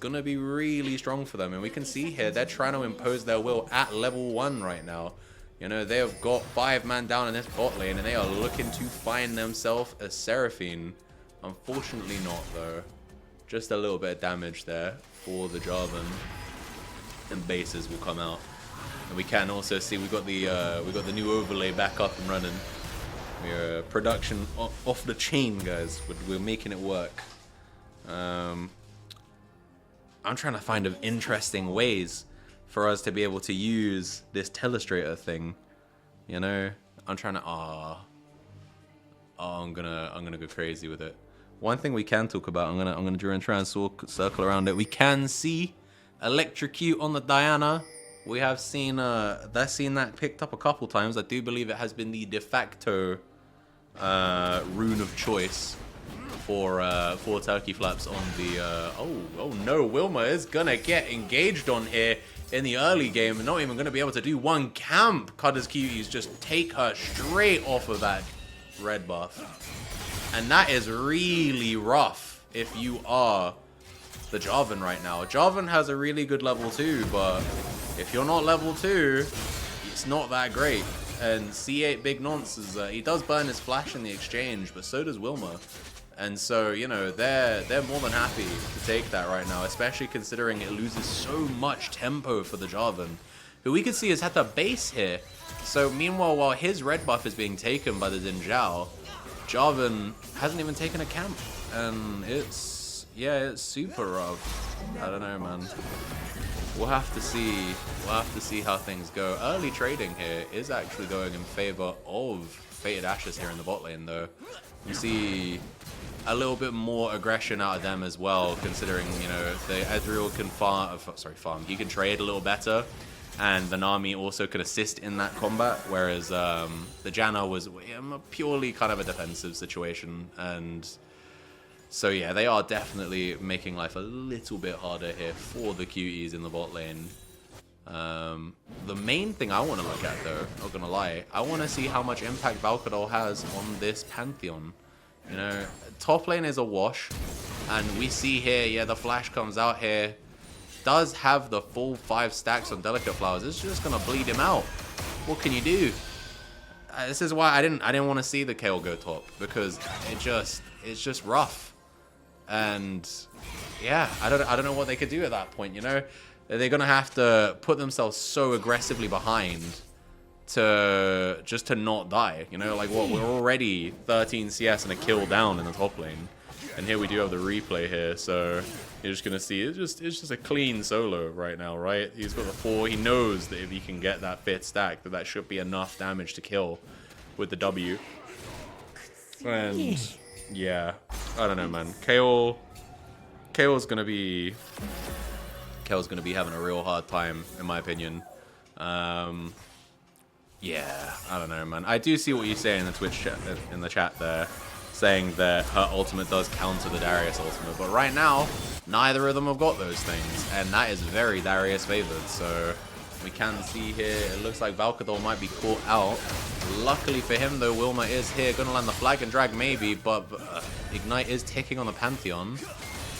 going to be really strong for them. And we can see here, they're trying to impose their will at level 1 right now. You know, they have got 5 man down in this bot lane, and they are looking to find themselves a Seraphine. Unfortunately not, though. Just a little bit of damage there for the Jarvan. And bases will come out. And we can also see we got the new overlay back up and running. We're production off the chain, guys. We're making it work. I'm trying to find interesting ways for us to be able to use this telestrator thing. You know, I'm trying to I'm gonna go crazy with it. One thing we can talk about, I'm gonna try and circle around it. We can see electrocute on the Diana. We have seen that picked up a couple times. I do believe it has been the de facto rune of choice for Turkey Flaps on the oh no, Wilma is gonna get engaged on here in the early game and not even gonna be able to do one camp. CUDDERS Cuties just take her straight off of that red buff. And that is really rough if you are the Jarvan right now. Jarvan has a really good level 2, but if you're not level 2, it's not that great. And C8 Big Nonce is, he does burn his flash in the exchange, but so does Wilma. And so, you know, they're more than happy to take that right now, especially considering it loses so much tempo for the Jarvan, who we can see has had the base here. So meanwhile, while his red buff is being taken by the Din Zhao, Jarvan hasn't even taken a camp. And it's super rough. I don't know, man. We'll have to see. We'll have to see how things go. Early trading here is actually going in favor of Fated Ashes here in the bot lane, though. You see a little bit more aggression out of them as well, considering, you know, the Ezreal can farm. He can trade a little better, and the Nami also could assist in that combat. Whereas the Janna was purely kind of a defensive situation, and so yeah, they are definitely making life a little bit harder here for the Cuties in the bot lane. The main thing I want to look at, though, not gonna lie, I want to see how much impact Valkadol has on this Pantheon. You know, top lane is a wash, and we see here, yeah, the flash comes out here, does have the full 5 stacks on Delicate Flowers. It's just gonna bleed him out. What can you do? This is why I didn't want to see the Kayle go top, because it's just rough. And yeah, I don't know what they could do at that point. You know, they're gonna have to put themselves so aggressively behind to not die. You know, like what, we're already 13 CS and a kill down in the top lane, and here we do have the replay here. So you're just gonna see it's just a clean solo right now, right? He's got the 4. He knows that if he can get that 5th stack, that should be enough damage to kill with the W. And yeah, I don't know, man. Kayle's gonna be having a real hard time, in my opinion. Yeah, I don't know, man. I do see what you say in the Twitch chat, in the chat there, saying that her ultimate does counter the Darius ultimate, but right now, neither of them have got those things, and that is very Darius favored. So we can see here, it looks like Valkadol might be caught out. Luckily for him, though, Wilma is here, gonna land the flag and drag maybe, but Ignite is ticking on the Pantheon.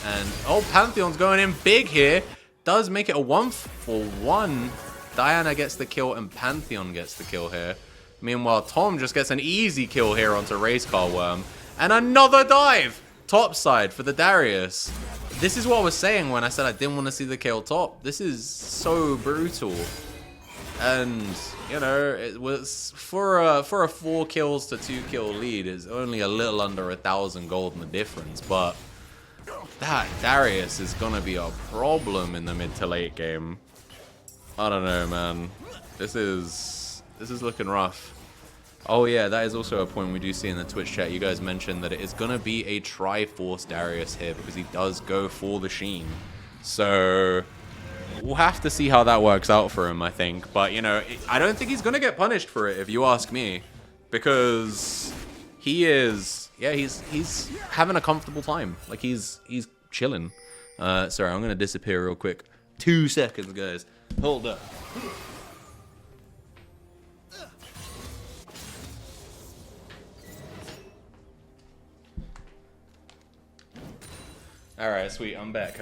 And oh, Pantheon's going in big here. Does make it a 1-for-1. Diana gets the kill and Pantheon gets the kill here. Meanwhile, Tom just gets an easy kill here onto Racecar Worm. And another dive! Topside for the Darius. This is what I was saying when I said I didn't want to see the Kayle top. This is so brutal. And, you know, it was for a 4 kills to 2 kill lead is only a little under 1,000 gold in the difference, but that Darius is gonna be a problem in the mid to late game. I don't know, man. This is looking rough. Oh yeah, that is also a point we do see in the Twitch chat. You guys mentioned that it is gonna be a Triforce Darius here because he does go for the Sheen. So we'll have to see how that works out for him, I think. But you know, I don't think he's gonna get punished for it, if you ask me, because he is, yeah, he's having a comfortable time. Like he's chilling. Sorry, I'm gonna disappear real quick. 2 seconds, guys. Hold up. Alright, sweet. I'm back.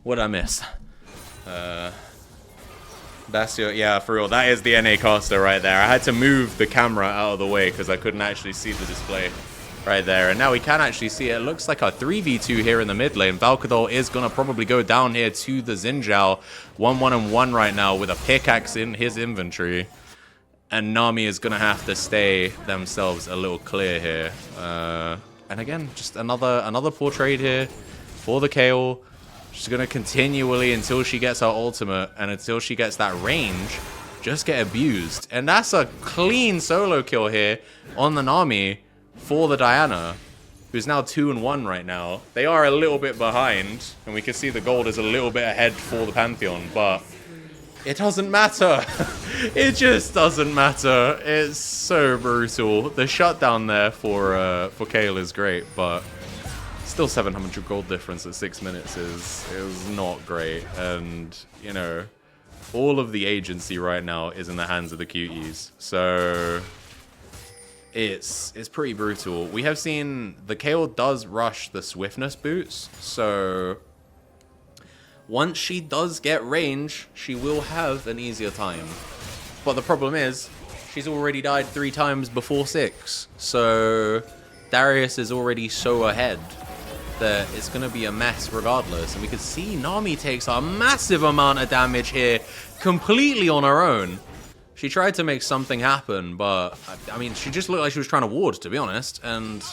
What'd I miss? That's your, yeah, for real. That is the NA caster right there. I had to move the camera out of the way because I couldn't actually see the display right there. And now we can actually see it. It looks like a 3v2 here in the mid lane. Valkador is going to probably go down here to the Xin Zhao. 1-1-1 right now with a pickaxe in his inventory. And Nami is going to have to stay themselves a little clear here. And again, just another poor trade here for the Kayle. She's going to continually, until she gets her ultimate and until she gets that range, just get abused. And that's a clean solo kill here on the Nami for the Diana, who's now 2-1 right now. They are a little bit behind, and we can see the gold is a little bit ahead for the Pantheon, but it doesn't matter. It just doesn't matter. It's so brutal. The shutdown there for Kayle is great, but still 700 gold difference at 6 minutes is not great. And, you know, all of the agency right now is in the hands of the Cuties. So it's pretty brutal. We have seen the Kayle does rush the swiftness boots. So once she does get range, she will have an easier time. But the problem is, she's already died 3 times before 6. So Darius is already so ahead that it's going to be a mess regardless. And we can see Nami takes a massive amount of damage here completely on her own. She tried to make something happen, but I mean, she just looked like she was trying to ward, to be honest, and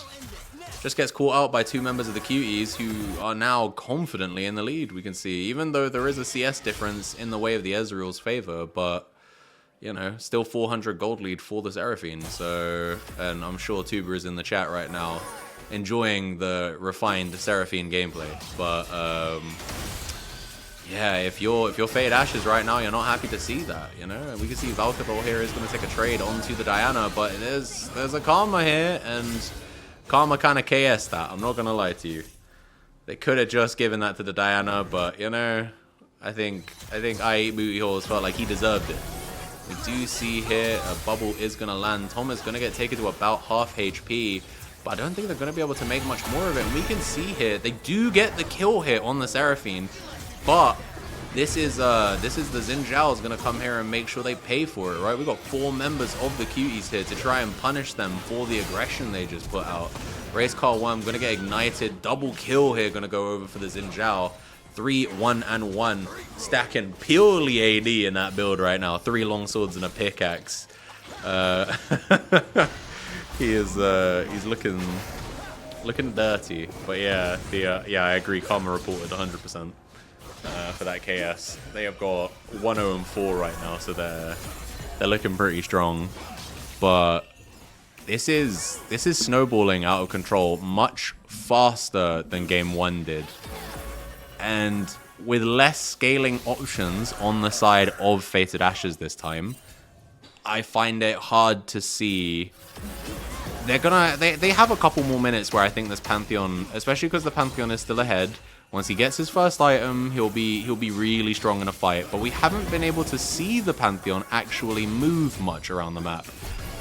just gets caught out by 2 members of the Cuties who are now confidently in the lead, we can see, even though there is a CS difference in the way of the Ezreal's favor, but you know, still 400 gold lead for the Seraphine. So, and I'm sure Tuber is in the chat right now enjoying the refined Seraphine gameplay. But yeah, if you're FATED Ashes right now, you're not happy to see that, you know. We can see Valkador here is going to take a trade onto the Diana, but there's a Karma here, and Karma kind of KS'd that. I'm not going to lie to you. They could have just given that to the Diana, but you know, I think I Booty Halls felt like he deserved it. We do see here a bubble is going to land. Tom is going to get taken to about half HP. But I don't think they're going to be able to make much more of it. And we can see here, they do get the kill here on the Seraphine. But this is the Xin Zhao is going to come here and make sure they pay for it, right? We've got 4 members of the Cuties here to try and punish them for the aggression they just put out. Race Car 1 going to get ignited. Double kill here going to go over for the Xin Zhao. 3-1-1. Stacking purely AD in that build right now. 3 long swords and a pickaxe. He is he's looking dirty, but yeah, yeah, I agree. Karma reported 100% for that KS. They have got 1-0-4 right now, so they're looking pretty strong. But this is snowballing out of control much faster than game 1 did, and with less scaling options on the side of FATED Ashes this time, I find it hard to see. They have a couple more minutes where I think this Pantheon, especially because the Pantheon is still ahead. Once he gets his first item, he'll be really strong in a fight. But we haven't been able to see the Pantheon actually move much around the map.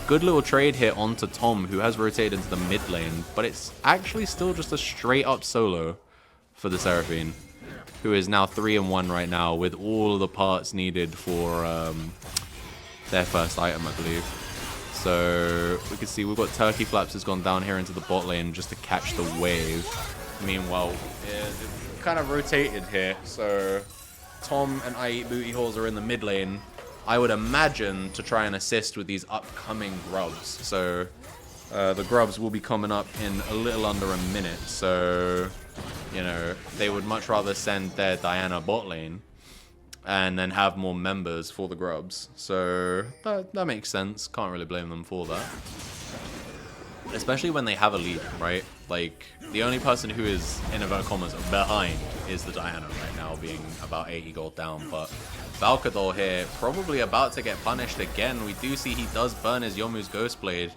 Good little trade here onto Tom, who has rotated into the mid lane, but it's actually still just a straight up solo for the Seraphine, who is now 3-1 right now with all of the parts needed for their first item, I believe. So we can see we've got Turkey Flaps has gone down here into the bot lane just to catch the wave. Meanwhile, they've kind of rotated here. So Tom and I Eat Booty Halls are in the mid lane, I would imagine, to try and assist with these upcoming grubs. So the grubs will be coming up in a little under a minute. So, you know, they would much rather send their Diana bot lane and then have more members for the grubs. So that makes sense. Can't really blame them for that. Especially when they have a lead, right? Like, the only person who is, in inverted commas, behind is the Diana right now, being about 80 gold down. But Valkador here, probably about to get punished again. We do see he does burn his Yomu's Ghostblade.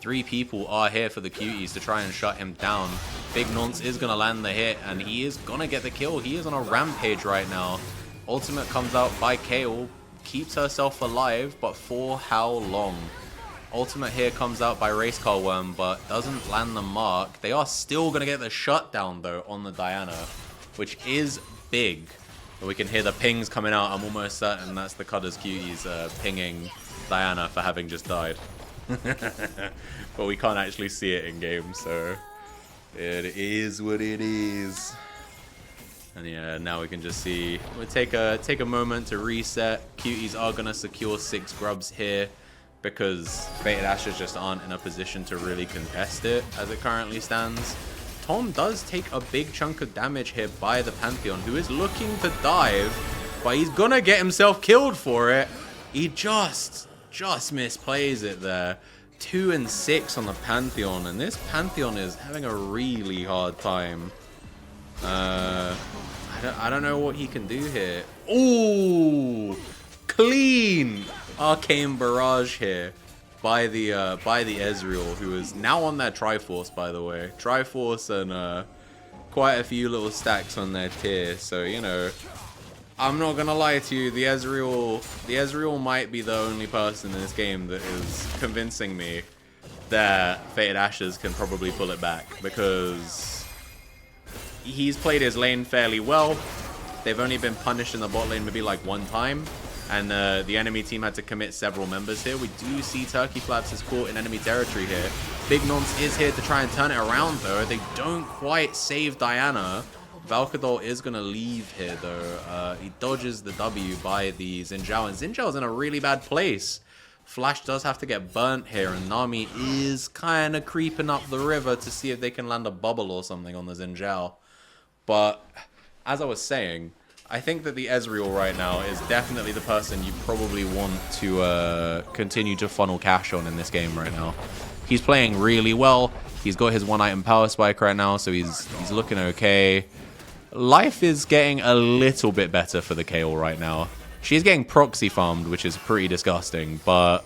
3 people are here for the Cuties to try and shut him down. Big Nonce is going to land the hit, and he is going to get the kill. He is on a rampage right now. Ultimate comes out by Kayle, keeps herself alive, but for how long? Ultimate here comes out by Race Car Worm, but doesn't land the mark. They are still going to get the shutdown, though, on the Diana, which is big that we can hear the pings coming out. I'm almost certain that's the CUDDERS Cuties pinging Diana for having just died. But we can't actually see it in game, so it is what it is. And yeah, now we can just see. We'll take a moment to reset. Cuties are gonna secure 6 grubs here because Fated Ashes just aren't in a position to really contest it as it currently stands. Tom does take a big chunk of damage here by the Pantheon, who is looking to dive, but he's gonna get himself killed for it. He just misplays it there. 2 and 6 on the Pantheon, and this Pantheon is having a really hard time. I don't know what he can do here. Ooh, clean Arcane Barrage here by the Ezreal, who is now on their Triforce, by the way. Triforce and quite a few little stacks on their tier. So, you know, I'm not gonna lie to you, the Ezreal might be the only person in this game that is convincing me that Fated Ashes can probably pull it back, because he's played his lane fairly well. They've only been punished in the bot lane maybe like 1 time, and the enemy team had to commit several members here. We do see Turkey Flaps is caught in enemy territory here. Big Nonce is here to try and turn it around though. They don't quite save Diana. Valkador is going to leave here though. He dodges the W by the Xin Zhao, and Xin Zhao's in a really bad place. Flash does have to get burnt here, and Nami is kind of creeping up the river to see if they can land a bubble or something on the Xin Zhao. But as I was saying, I think that the Ezreal right now is definitely the person you probably want to continue to funnel cash on in this game right now. He's playing really well. He's got his 1-item power spike right now, so he's looking okay. Life is getting a little bit better for the Kayle right now. She's getting proxy farmed, which is pretty disgusting, but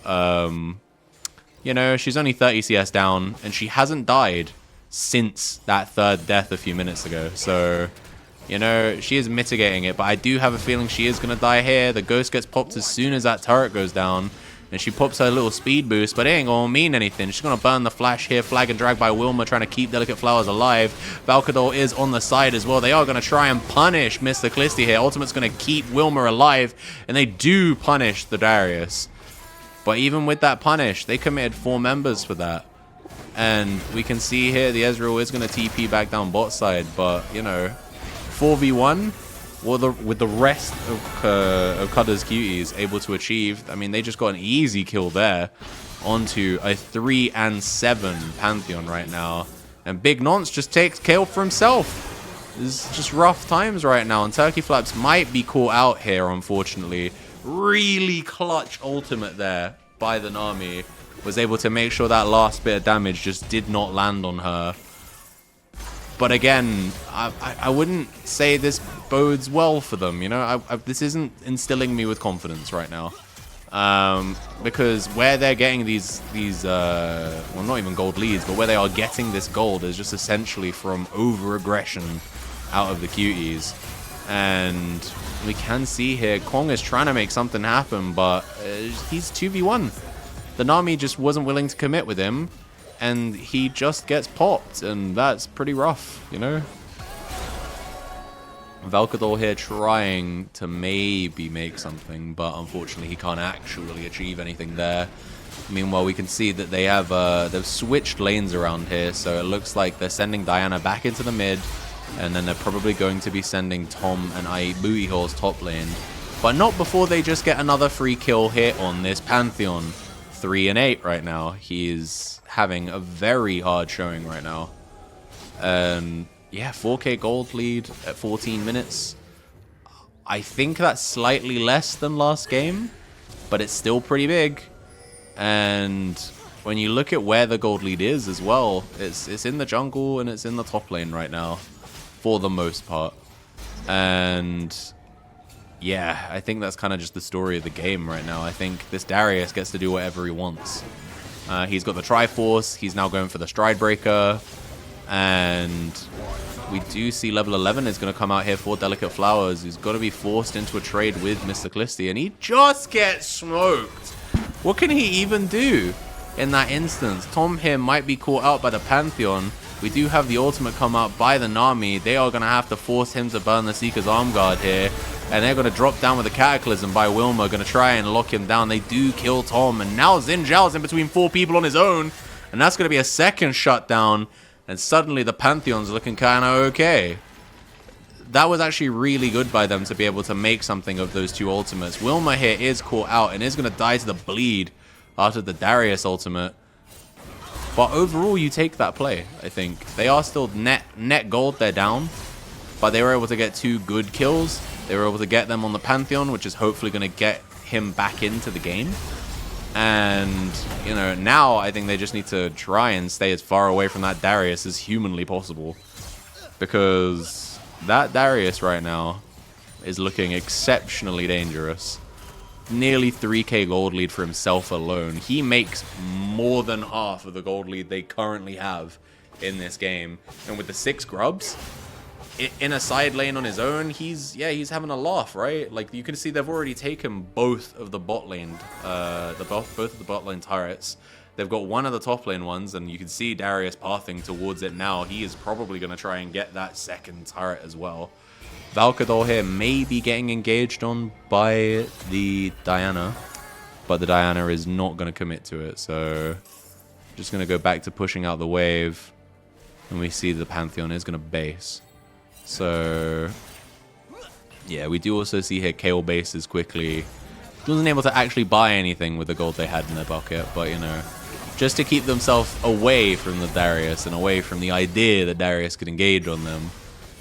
you know, she's only 30 CS down, and she hasn't died since that 3rd death a few minutes ago. So, you know, she is mitigating it, but I do have a feeling she is going to die here. The ghost gets popped as soon as that turret goes down, and she pops her little speed boost, but it ain't going to mean anything. She's going to burn the flash here. Flag and drag by Wilma, trying to keep Delicate Flowers alive. Valkador is on the side as well. They are going to try and punish Mr. Callisti here. Ultimate's going to keep Wilma alive, and they do punish the Darius. But even with that punish, they committed 4 members for that. And we can see here the Ezreal is going to TP back down bot side, but, you know, 4v1 with the rest of CUDDERS Cuties able to achieve. I mean, they just got an easy kill there onto a 3 and 7 Pantheon right now. And Big Nonce just takes Kayle for himself. It's just rough times right now, and Turkey Flaps might be caught out here, unfortunately. Really clutch ultimate there by the Nami. Was able to make sure that last bit of damage just did not land on her. But again, I wouldn't say this bodes well for them. You know, this isn't instilling me with confidence right now. Because where they're getting these well, not even gold leads, but where they are getting this gold is just essentially from over-aggression out of the Cuties. And we can see here, Kong is trying to make something happen, but he's 2v1. The Nami just wasn't willing to commit with him, and he just gets popped, and that's pretty rough, you know? Valkador here trying to maybe make something, but unfortunately he can't actually achieve anything there. Meanwhile, we can see that they have they've switched lanes around here, so it looks like they're sending Diana back into the mid, and then they're probably going to be sending Tom and Booty Hole's top lane. But not before they just get another free kill here on this Pantheon. 3 and 8 right now. He's having a very hard showing right now. Yeah, 4k gold lead at 14 minutes. I think that's slightly less than last game, but it's still pretty big. And when you look at where the gold lead is as well, it's in the jungle and it's in the top lane right now, for the most part. And yeah, I think that's kind of just the story of the game right now. I think this Darius gets to do whatever he wants. He's got the Triforce. He's now going for the Stride Breaker. And we do see level 11 is going to come out here for Delicate Flowers. He's got to be forced into a trade with Mr. Callisti. And he just gets smoked. What can he even do in that instance? Tom here might be caught out by the Pantheon. We do have the ultimate come out by the Nami. They are going to have to force him to burn the Seeker's Arm Guard here. And they're going to drop down with the Cataclysm by Wilma. Going to try and lock him down. They do kill Tom. And now Xin Zhao's in between 4 people on his own. And that's going to be a second shutdown. And suddenly the Pantheon's looking kind of okay. That was actually really good by them to be able to make something of those 2 ultimates. Wilma here is caught out and is going to die to the bleed after the Darius ultimate. But overall, you take that play, I think. They are still net gold, they're down. But they were able to get 2 good kills. They were able to get them on the Pantheon, which is hopefully going to get him back into the game. And, you know, now I think they just need to try and stay as far away from that Darius as humanly possible. Because that Darius right now is looking exceptionally dangerous. Nearly 3k gold lead for himself alone. He makes more than half of the gold lead they currently have in this game. And with the 6 grubs in a side lane on his own, he's having a laugh, right? Like, you can see they've already taken both of the bot lane, both of the bot lane turrets. They've got one of the top lane ones, and you can see Darius pathing towards it now. He is probably going to try and get that second turret as well. Valkador here may be getting engaged on by the Diana, but the Diana is not going to commit to it, so just going to go back to pushing out the wave, and we see the Pantheon is going to base. So yeah, we do also see here Kayle bases quickly. Wasn't able to actually buy anything with the gold they had in their bucket, but you know, just to keep themselves away from the Darius and away from the idea that Darius could engage on them.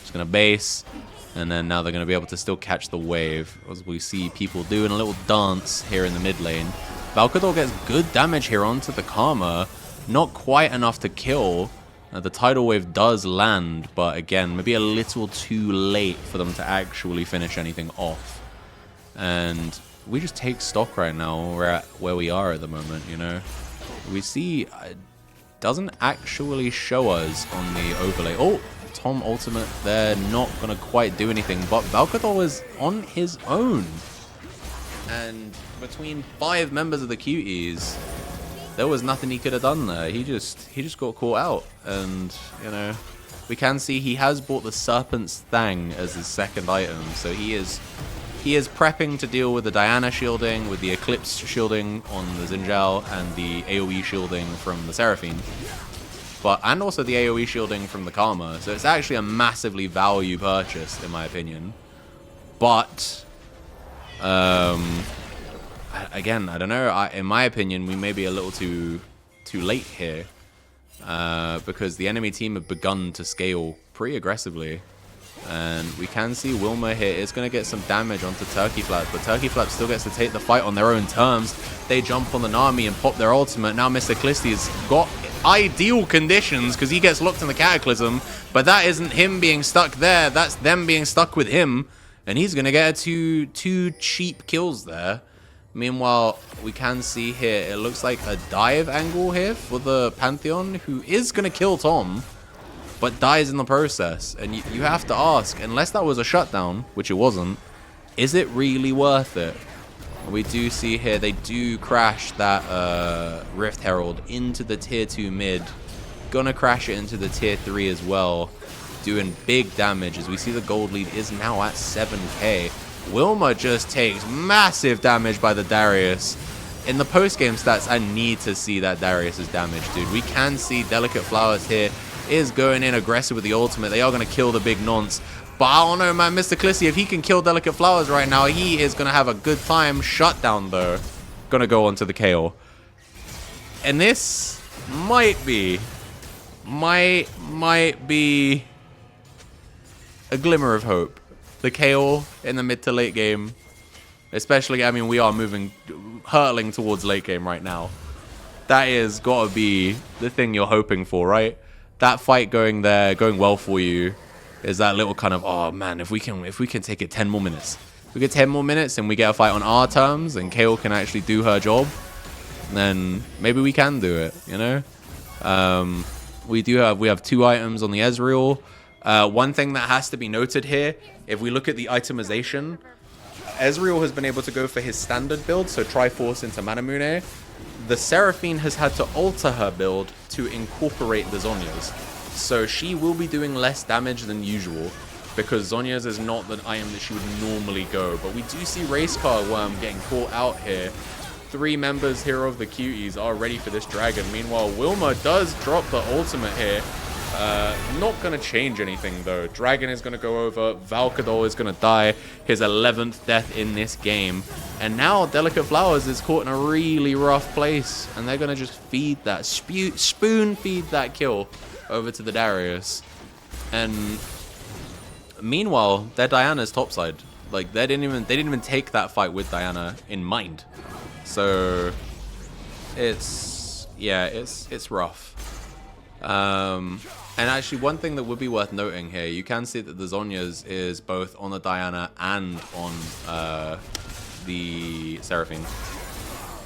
Just going to base. And then now they're going to be able to still catch the wave, as we see people doing a little dance here in the mid lane. Valkador gets good damage here onto the Karma. Not quite enough to kill. The tidal wave does land, but again, maybe a little too late for them to actually finish anything off. And we just take stock right now. We're at where we are at the moment, you know. We see it doesn't actually show us on the overlay. Oh! Tom ultimate, they're not going to quite do anything, but Valkador is on his own. And between 5 members of the Cuties, there was nothing he could have done there. He just got caught out. And, you know, we can see he has bought the Serpent's Thang as his second item, so he is prepping to deal with the Diana shielding, with the Eclipse shielding on the Xin Zhao, and the AoE shielding from the Seraphine. And also the AoE shielding from the Karma. So it's actually a massively value purchase, in my opinion. But, again, I don't know. In my opinion, we may be a little too late here. Because the enemy team have begun to scale pretty aggressively. And we can see Wilma here is going to get some damage onto Turkey Flaps. But Turkey Flaps still gets to take the fight on their own terms. They jump on the Nami and pop their ultimate. Now Mr. Callisti's got ideal conditions because he gets locked in the Cataclysm, but that isn't him being stuck there, that's them being stuck with him, and he's gonna get two cheap kills there. Meanwhile, we can see here it looks like a dive angle here for the Pantheon, who is gonna kill Tom but dies in the process. And you have to ask, unless that was a shutdown, which it wasn't, is it really worth it? We do see here they do crash that Rift Herald into the tier 2 mid. Gonna crash it into the tier 3 as well, doing big damage as we see the gold lead is now at 7k. Wilma just takes massive damage by the Darius. In the post-game stats, I need to see that Darius's damage, dude. We can see Delicate Flowers here is going in aggressive with the ultimate. They are going to kill the big nonce. But I don't know, man. Mr. Callisti, if he can kill Delicate Flowers right now, he is going to have a good time. Shutdown, though. Going to go on to the Kayle. And this might be a glimmer of hope. The Kayle in the mid to late game. Especially, I mean, we are hurtling towards late game right now. That is got to be the thing you're hoping for, right? That fight going well for you is that little kind of, oh man, if we can take it 10 more minutes. If we get 10 more minutes and we get a fight on our terms and Kayle can actually do her job, then maybe we can do it, you know? We have 2 items on the Ezreal. One thing that has to be noted here, if we look at the itemization, Ezreal has been able to go for his standard build, so Triforce into Manamune. The Seraphine has had to alter her build to incorporate the Zhonya's. So she will be doing less damage than usual, because Zhonya's is not the item that she would normally go. But we do see Racecar Worm getting caught out here. 3 members here of the Cuties are ready for this dragon. Meanwhile, Wilma does drop the ultimate here. Not going to change anything, though. Dragon is going to go over. Valkador is going to die. His 11th death in this game. And now Delicate Flowers is caught in a really rough place. And they're going to just feed that, spoon feed that kill over to the Darius. And meanwhile, their Diana's topside. Like, they didn't even take that fight with Diana in mind. So it's rough. And actually, one thing that would be worth noting here, you can see that the Zhonya's is both on the Diana and on the Seraphine.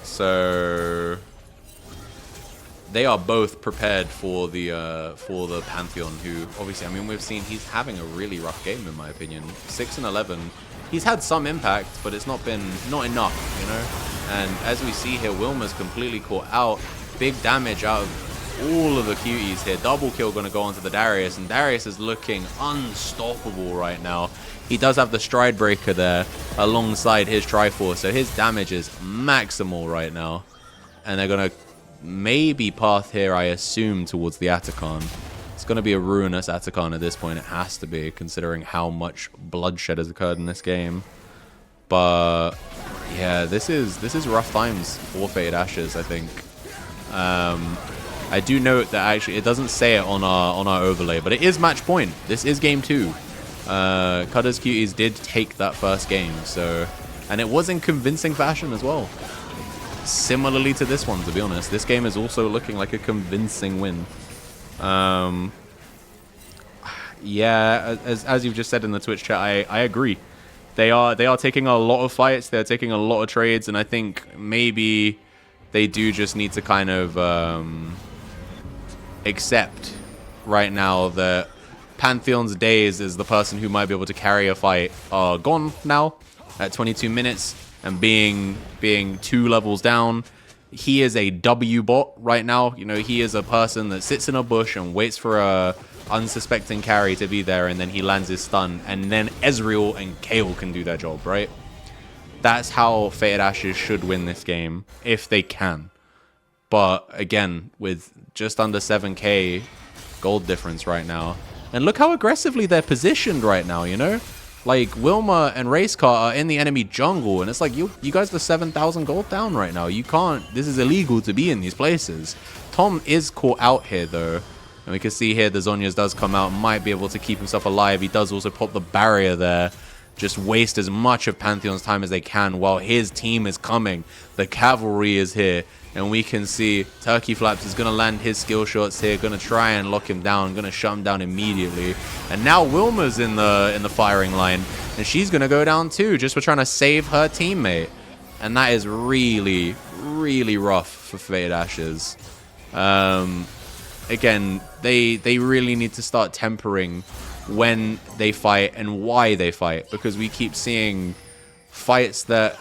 So they are both prepared for the Pantheon, who obviously, I mean, we've seen he's having a really rough game in my opinion. 6 and 11. He's had some impact, but it's not enough, you know. And as we see here, Wilma's completely caught out. Big damage out of all of the Cuties here. Double kill going to go onto the Darius, and Darius is looking unstoppable right now. He does have the Stride Breaker there alongside his Triforce, so his damage is maximal right now. And they're going to maybe path here, I assume, towards the Atacon. It's going to be a ruinous Atacon at this point. It has to be, considering how much bloodshed has occurred in this game. But yeah, this is rough times for Fated Ashes, I think. I do note that actually it doesn't say it on our overlay, but it is match point. This is game 2. CUDDERS Cuties did take that first game, so, and it was in convincing fashion as well. Similarly to this one, to be honest, this game is also looking like a convincing win. Yeah, as you've just said in the Twitch chat, I agree. They are taking a lot of fights. They're taking a lot of trades, and I think maybe they do just need to kind of accept right now that Pantheon's days as the person who might be able to carry a fight are gone now at 22 minutes, and being 2 levels down. He is a W bot right now. You know, he is a person that sits in a bush and waits for a unsuspecting carry to be there, and then he lands his stun, and then Ezreal and Kayle can do their job, right? That's how Fated Ashes should win this game, if they can. But again, with just under 7k gold difference right now, and look how aggressively they're positioned right now, you know? Like, Wilma and Racecar are in the enemy jungle, and it's like, you guys are 7,000 gold down right now. You can't, this is illegal to be in these places. Tom is caught out here, though. And we can see here the Zhonya's does come out, might be able to keep himself alive. He does also pop the barrier there. Just waste as much of Pantheon's time as they can while his team is coming. The cavalry is here. And we can see Turkey Flaps is going to land his skill shots here. Going to try and lock him down. Going to shut him down immediately. And now Wilma's in the firing line. And she's going to go down too, just for trying to save her teammate. And that is really, really rough for Fated Ashes. Again, they really need to start tempering when they fight and why they fight. Because we keep seeing fights that...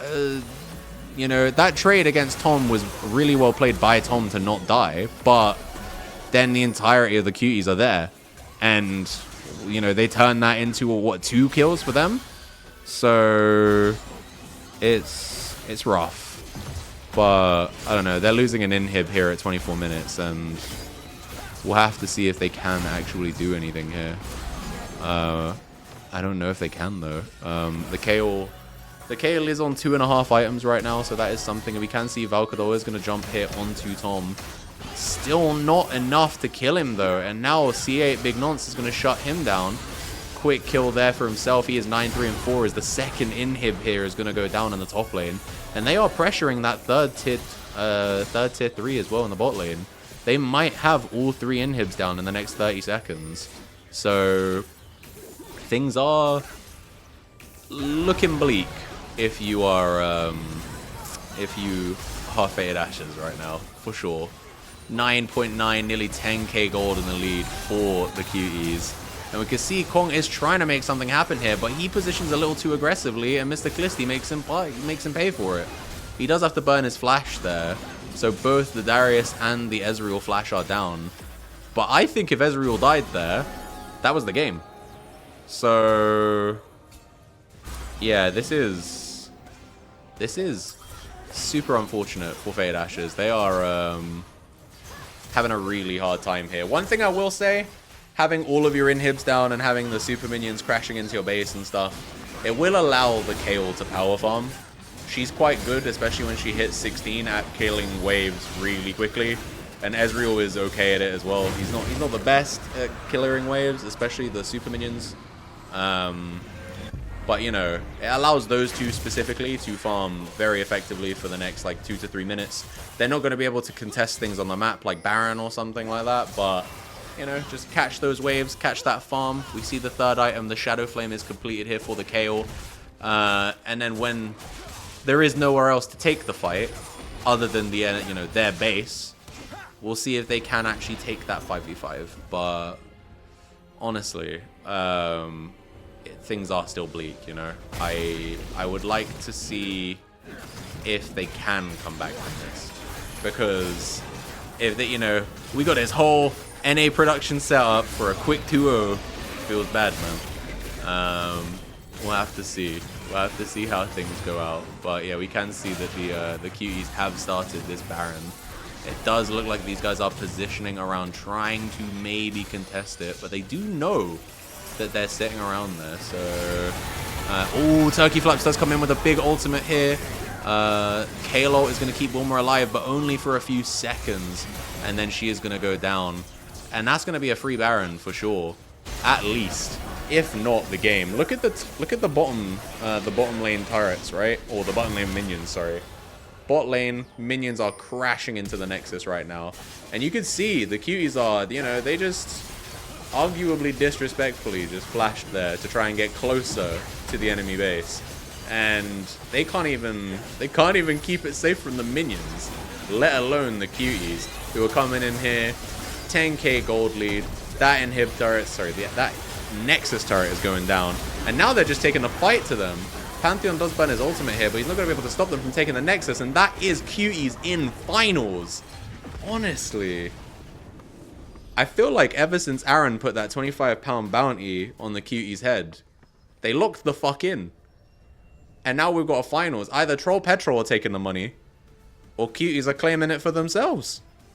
you know, that trade against Tom was really well played by Tom to not die, but then the entirety of the Cuties are there. And, you know, they turn that into, what, 2 kills for them? So, it's rough. But, I don't know, they're losing an inhib here at 24 minutes, and we'll have to see if they can actually do anything here. I don't know if they can, though. The Kayle is on 2.5 items right now, so that is something. And we can see Valkador is going to jump here onto Tom. Still not enough to kill him, though. And now C8 Big Nonce is going to shut him down. Quick kill there for himself. He is 9-3 and 4 as the second inhib here is going to go down in the top lane. And they are pressuring that third tier 3 as well in the bot lane. They might have all 3 inhibs down in the next 30 seconds. So things are looking bleak. If you are Fated Ashes right now, for sure. 9.9, nearly 10k gold in the lead for the Cuties. And we can see Kong is trying to make something happen here, but he positions a little too aggressively, and Mr. Clisty makes him pay for it. He does have to burn his flash there, so both the Darius and the Ezreal flash are down. But I think if Ezreal died there, that was the game. So yeah, this is super unfortunate for Fade Ashes. They are having a really hard time here. One thing I will say, having all of your inhibs down and having the super minions crashing into your base and stuff, it will allow the Kayle to power farm. She's quite good, especially when she hits 16 at killing waves really quickly. And Ezreal is okay at it as well. He's not the best at killing waves, especially the super minions. But you know, it allows those two specifically to farm very effectively for the next like 2 to 3 minutes. They're not going to be able to contest things on the map like Baron or something like that, but you know, just catch those waves, catch that farm. We see the third item, the Shadow Flame, is completed here for the Kayle. And then when there is nowhere else to take the fight other than the you know, their base, we'll see if they can actually take that 5v5. But honestly, things are still bleak, you know. I would like to see if they can come back from this, because if they, you know, we got this whole NA production setup for a quick 2-0. Feels bad, man. We'll have to see. We'll have to see how things go out. But yeah, we can see that the Cuties have started this Baron. It does look like these guys are positioning around, trying to maybe contest it, but they do know that they're sitting around there. So, oh, Turkey Flaps does come in with a big ultimate here. Kayle is going to keep Wilma alive, but only for a few seconds, and then she is going to go down. And that's going to be a free Baron for sure, at least, if not the game. Look at the bottom lane turrets, right? Or the bottom lane minions, sorry. Bot lane minions are crashing into the Nexus right now, and you can see the Cuties are, you know, they just arguably disrespectfully just flashed there to try and get closer to the enemy base, and they can't even keep it safe from the minions, let alone the Cuties, who are coming in here. 10k gold lead. That inhib turret, sorry, that Nexus turret is going down, and now they're just taking the fight to them. Pantheon does burn his ultimate here, but he's not going to be able to stop them from taking the Nexus, and that is Cuties in finals. Honestly, I feel like ever since Aaron put that £25 bounty on the Cuties' head, they locked the fuck in. And now we've got a finals. Either Troll Petrol are taking the money, or Cuties are claiming it for themselves.